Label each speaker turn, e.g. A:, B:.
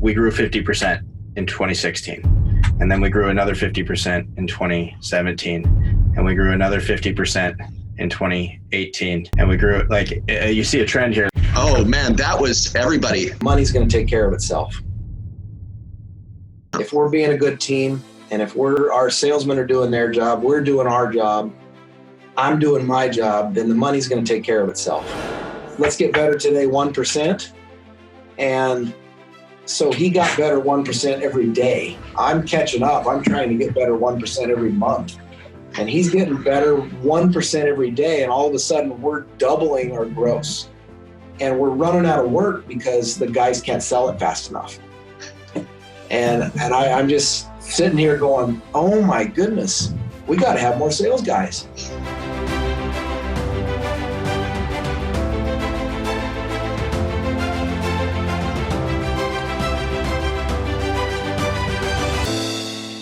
A: we grew 50% in 2016. And then we grew another 50% in 2017. And we grew another 50% in 2018. And we grew, like, you see a trend here.
B: Oh man, that was everybody.
C: Money's going to take care of itself. If we're being a good team, and if our salesmen are doing their job, we're doing our job, I'm doing my job, then the money's going to take care of itself. Let's get better today 1%. And so he got better 1% every day. I'm catching up. I'm trying to get better 1% every month. And he's getting better 1% every day. And all of a sudden we're doubling our gross. And we're running out of work because the guys can't sell it fast enough. And I'm just sitting here going, oh my goodness, we got to have more sales guys.